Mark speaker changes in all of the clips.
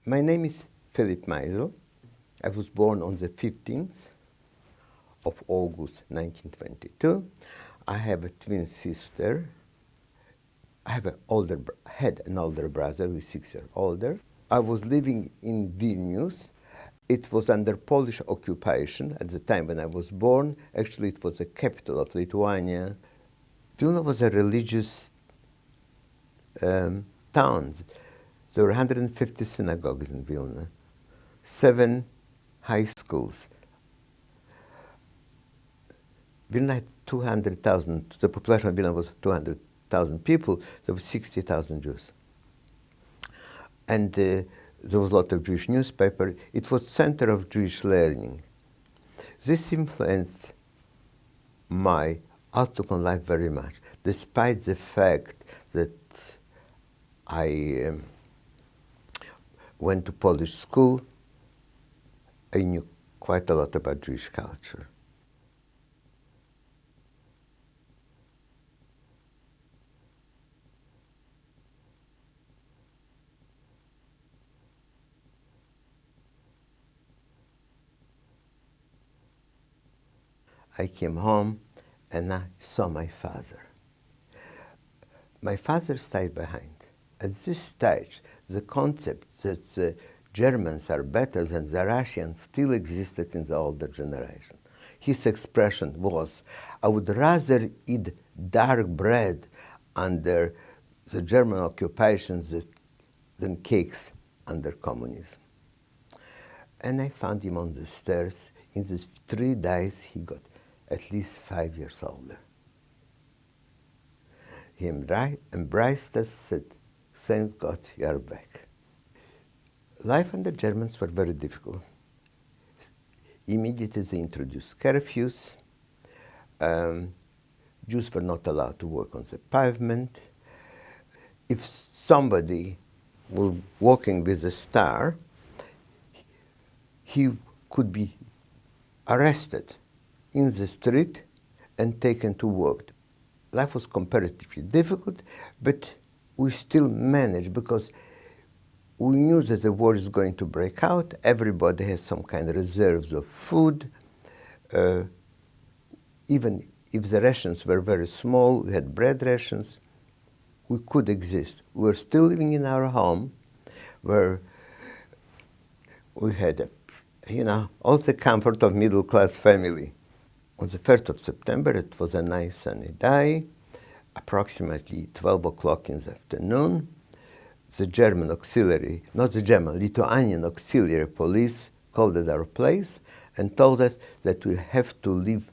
Speaker 1: My name is Philip Maisel. I was born on the 15th of August 1922. I have a twin sister. I have had an older brother who is 6 years older. I was living in Vilnius. It was under Polish occupation at the time when I was born. Actually, it was the capital of Lithuania. Vilna was a religious town. There were 150 synagogues in Vilna, 7 high schools. Vilna had 200,000, the population of Vilna was 200,000 people, there were 60,000 Jews. And there was a lot of Jewish newspapers. It was center of Jewish learning. This influenced my outlook on life very much, despite the fact that I went to Polish school. I knew quite a lot about Jewish culture. I came home and I saw my father. My father stayed behind. At this stage, the concept that the Germans are better than the Russians still existed in the older generation. His expression was, I would rather eat dark bread under the German occupation than cakes under communism. And I found him on the stairs. In these 3 days, he got at least 5 years older. He embraced us, said, thank God you are back. Life under Germans were very difficult. Immediately they introduced curfews. Jews were not allowed to work on the pavement. If somebody was walking with a star, he could be arrested in the street and taken to work. Life was comparatively difficult, but we still managed because we knew that the war is going to break out. Everybody has some kind of reserves of food. Even if the rations were very small, we had bread rations, we could exist. We were still living in our home where we had, all the comfort of middle-class family. On the 1st of September, it was a nice sunny day, approximately 12 o'clock in the afternoon. The German auxiliary, not the German, Lithuanian auxiliary police called at our place and told us that we have to leave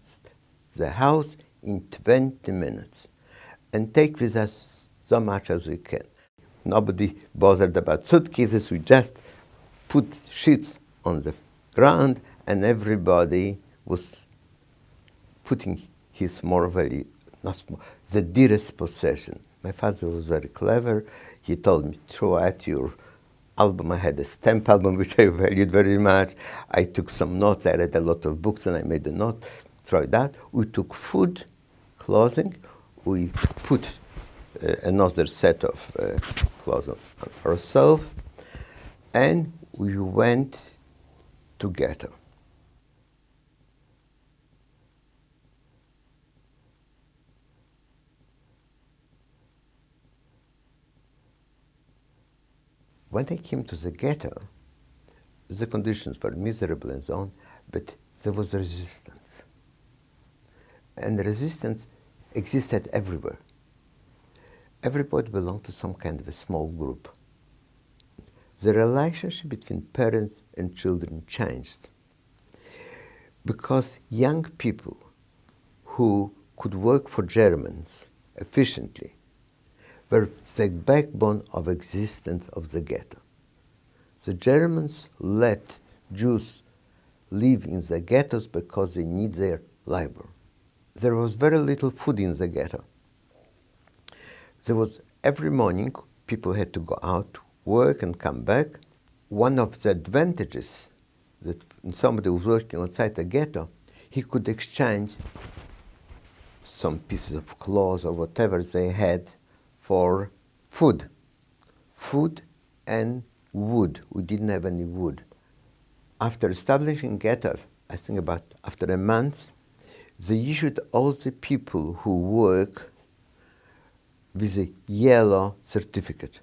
Speaker 1: the house in 20 minutes and take with us so much as we can. Nobody bothered about suitcases. We just put sheets on the ground and everybody was putting his the dearest possession. My father was very clever. He told me, throw out your album. I had a stamp album, which I valued very much. I took some notes. I read a lot of books, and I made a note. Throw it out. We took food, clothing. We put another set of clothes on ourselves, and we went to ghetto. When I came to the ghetto, the conditions were miserable and so on, but there was resistance. And the resistance existed everywhere. Everybody belonged to some kind of a small group. The relationship between parents and children changed because young people who could work for Germans efficiently were the backbone of existence of the ghetto. The Germans let Jews live in the ghettos because they need their labor. There was very little food in the ghetto. There was, every morning, people had to go out, work and come back. One of the advantages that somebody was working outside the ghetto, he could exchange some pieces of clothes or whatever they had for food and wood. We didn't have any wood. After establishing ghetto, I think about after a month, they issued all the people who work with a yellow certificate.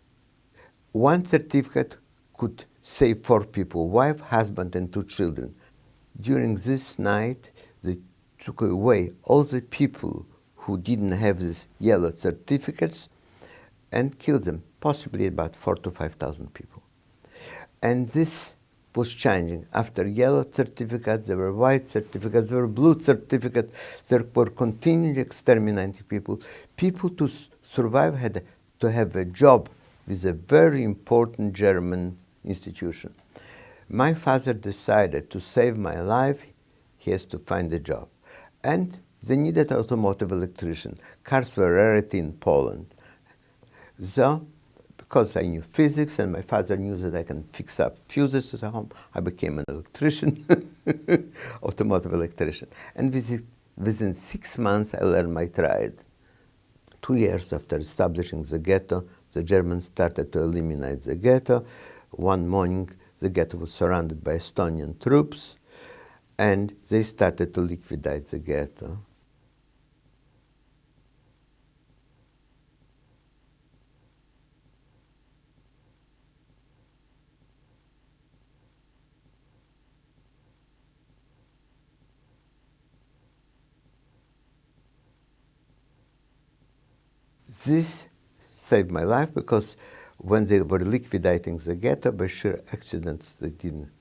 Speaker 1: One certificate could save 4 people, wife, husband, and 2 children. During this night, they took away all the people who didn't have these yellow certificates and killed them, possibly about 4,000 to 5,000 people. And this was changing. After yellow certificates, there were white certificates, there were blue certificates, there were continually exterminating people. People to survive had to have a job with a very important German institution. My father decided to save my life, he has to find a job. And they needed automotive electrician. Cars were a rarity in Poland. So, because I knew physics and my father knew that I can fix up fuses at home, I became an electrician, automotive electrician. And within 6 months, I learned my trade. 2 years after establishing the ghetto, the Germans started to eliminate the ghetto. One morning, the ghetto was surrounded by Estonian troops, and they started to liquidate the ghetto. This saved my life because when they were liquidating the ghetto, by sheer accident, they didn't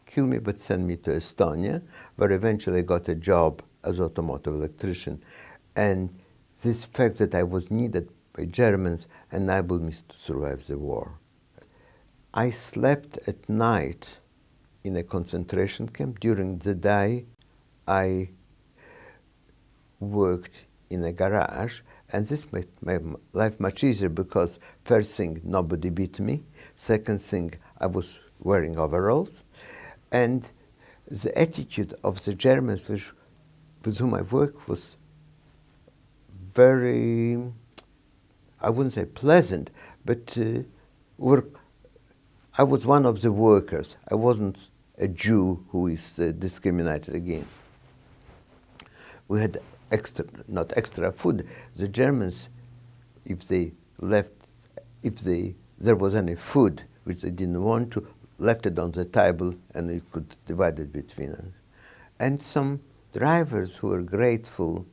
Speaker 1: kill me but sent me to Estonia, where eventually I got a job as automotive electrician. And this fact that I was needed by Germans enabled me to survive the war. I slept at night in a concentration camp. During the day, I worked in a garage, and this made my life much easier because first thing, nobody beat me. Second thing, I was wearing overalls. And the attitude of the Germans with whom I worked was very, I wouldn't say pleasant, but I was one of the workers. I wasn't a Jew who is discriminated against. We had not extra food. The Germans, if there was any food which they didn't want to, left it on the table and they could divide it between us. And some drivers who were grateful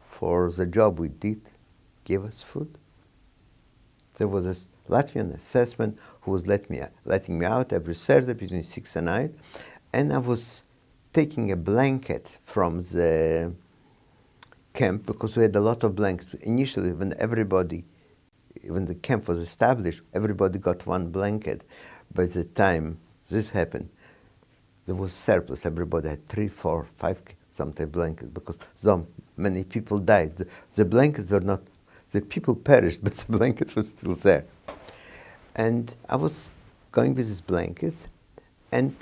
Speaker 1: for the job we did gave us food. There was a Latvian assessment who was letting me out every Saturday between 6 and 8, and I was taking a blanket from the camp because we had a lot of blankets. Initially, when the camp was established, everybody got one blanket. By the time this happened, there was surplus. Everybody had 3, 4, 5 sometimes blankets because so many people died. The blankets were not, the people perished, but the blankets were still there. And I was going with these blankets and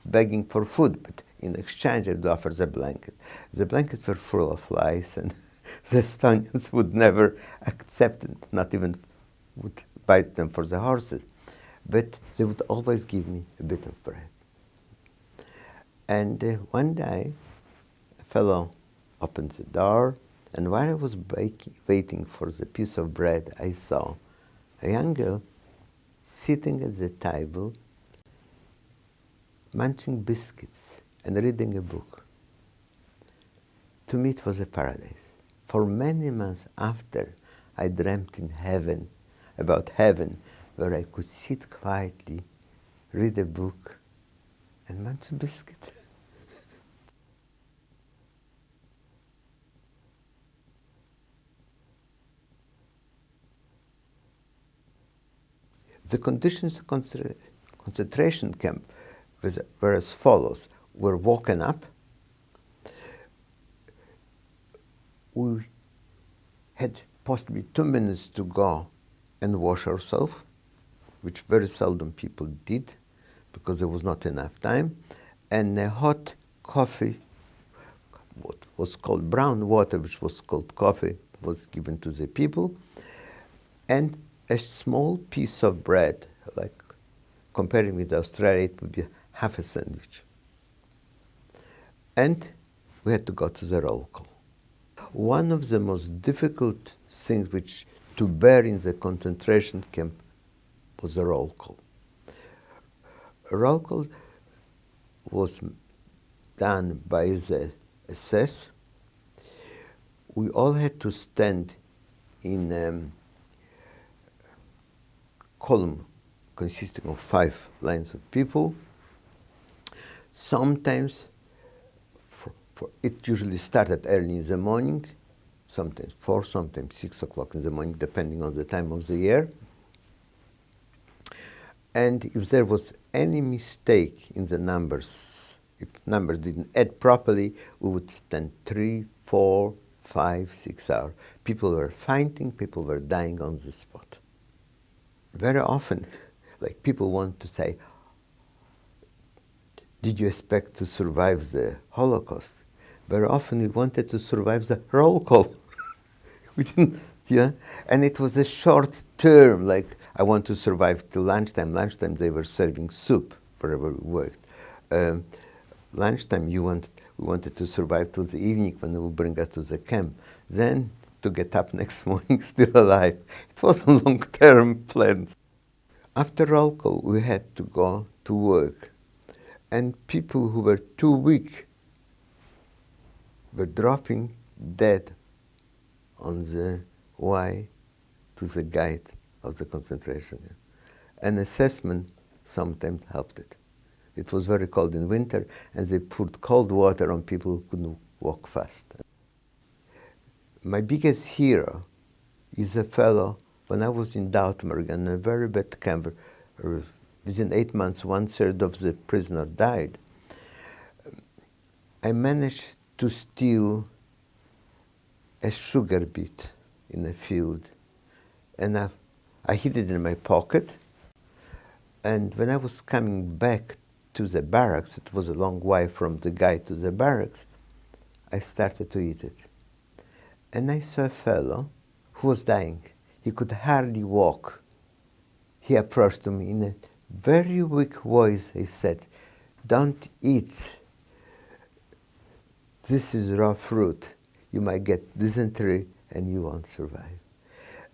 Speaker 1: begging for food, but in exchange I would offer the blanket. The blankets were full of lice, and the Estonians would never accept it, not even would buy them for the horses. But they would always give me a bit of bread. And one day, a fellow opened the door, and while I was waiting for the piece of bread, I saw a young girl sitting at the table, munching biscuits and reading a book. To me, it was a paradise. For many months after, I dreamt about heaven, where I could sit quietly, read a book, and munch a biscuit. The conditions of concentration camp were as follows. We're woken up. We had possibly 2 minutes to go and wash ourselves, which very seldom people did because there was not enough time, and a hot coffee, what was called brown water, which was called coffee, was given to the people, and a small piece of bread, like comparing with Australia, it would be half a sandwich. And we had to go to the roll call. One of the most difficult things which to bear in the concentration camp was the roll call. A roll call was done by the SS. We all had to stand in column consisting of 5 lines of people. Sometimes, it usually started early in the morning, sometimes 4, sometimes 6 o'clock in the morning, depending on the time of the year. And if there was any mistake in the numbers, if numbers didn't add properly, we would stand 3, 4, 5, 6 hours. People were fainting, people were dying on the spot. Very often, like people want to say, did you expect to survive the Holocaust? Very often we wanted to survive the roll call. We didn't, yeah? And it was a short term, like I want to survive till lunchtime. Lunchtime they were serving soup wherever we worked. Lunchtime we wanted to survive till the evening when they would bring us to the camp. Then to get up next morning still alive. It wasn't long-term plans. After roll call we had to go to work. And people who were too weak were dropping dead on the way to the gate of the concentration camp. An assessment sometimes helped it. It was very cold in winter, and they poured cold water on people who couldn't walk fast. My biggest hero is a fellow, when I was in Doutmerg, in a very bad camp, within 8 months, 1/3 of the prisoners died. I managed to steal a sugar beet in a field, and I hid it in my pocket. And when I was coming back to the barracks, it was a long way from the gate to the barracks, I started to eat it. And I saw a fellow who was dying. He could hardly walk. He approached me in a very weak voice. He said, "Don't eat. This is raw fruit. You might get dysentery and you won't survive."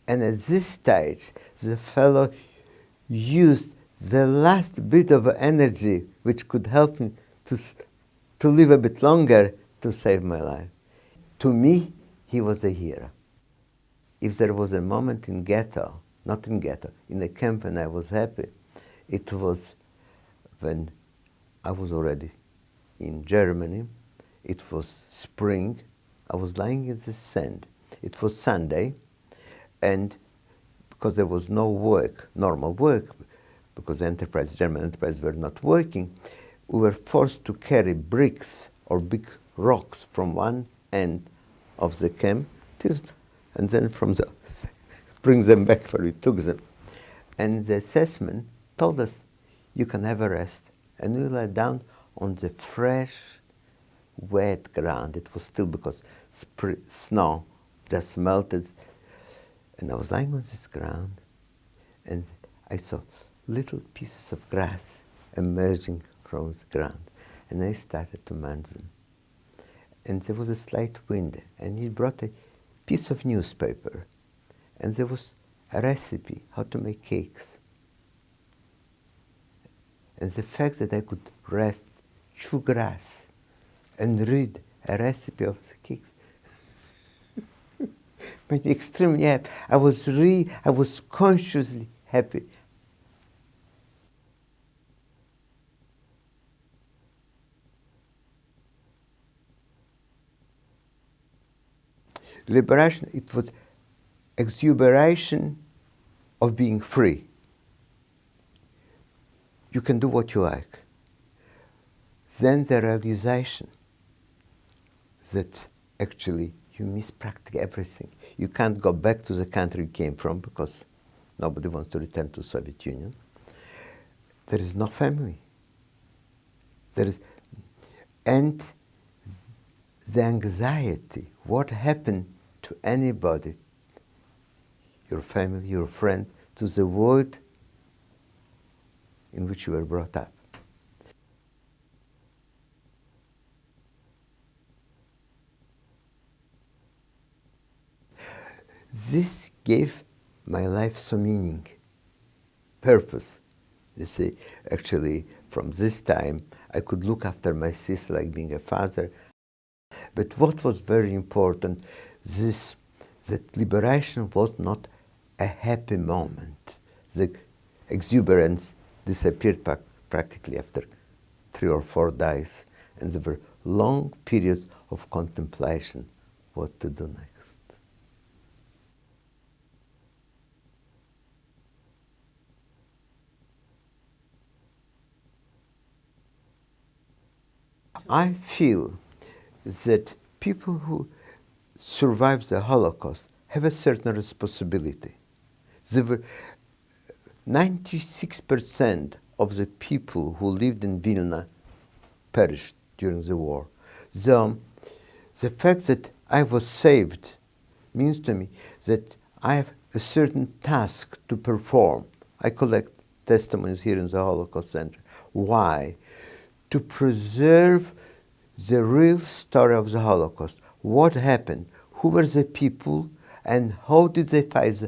Speaker 1: And at this stage, the fellow used the last bit of energy which could help me to live a bit longer to save my life. To me, he was a hero. If there was a moment in ghetto, not in ghetto, in a camp when I was happy, it was when I was already in Germany. It was spring. I was lying in the sand. It was Sunday, and because there was no work, normal work, because the German enterprise were not working, we were forced to carry bricks or big rocks from one end of the camp and then bring them back where we took them. And the assessment told us, you can have a rest. And we lay down on the fresh, wet ground. It was still because snow just melted. And I was lying on this ground, and I saw little pieces of grass emerging from the ground. And I started to mend them. And there was a slight wind, and he brought a piece of newspaper, and there was a recipe how to make cakes. And the fact that I could rest, chew grass, and read a recipe of the cakes made me extremely happy. I was consciously happy. Liberation, it was exuberation of being free. You can do what you like. Then the realization that actually you miss practically everything. You can't go back to the country you came from because nobody wants to return to the Soviet Union. There is no family. And the anxiety, what happened to anybody, your family, your friend, to the world, in which you were brought up. This gave my life some meaning, purpose. You see, actually, from this time, I could look after my sister like being a father. But what was very important, that liberation was not a happy moment. The exuberance disappeared practically after 3 or 4 days, and there were long periods of contemplation, what to do next. I feel that people who survive the Holocaust have a certain responsibility. There were 96% of the people who lived in Vilna perished during the war. The fact that I was saved means to me that I have a certain task to perform. I collect testimonies here in the Holocaust Center. Why? To preserve the real story of the Holocaust. What happened? Who were the people? And how did they fight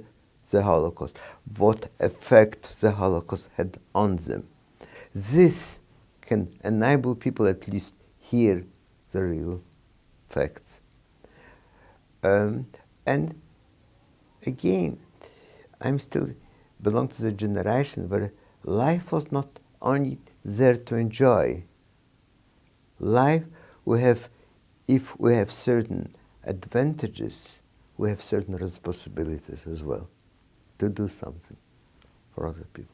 Speaker 1: the Holocaust? What effect the Holocaust had on them? This can enable people at least hear the real facts. And again, I'm still belong to the generation where life was not only there to enjoy. Life, if we have certain advantages, we have certain responsibilities as well to do something for other people.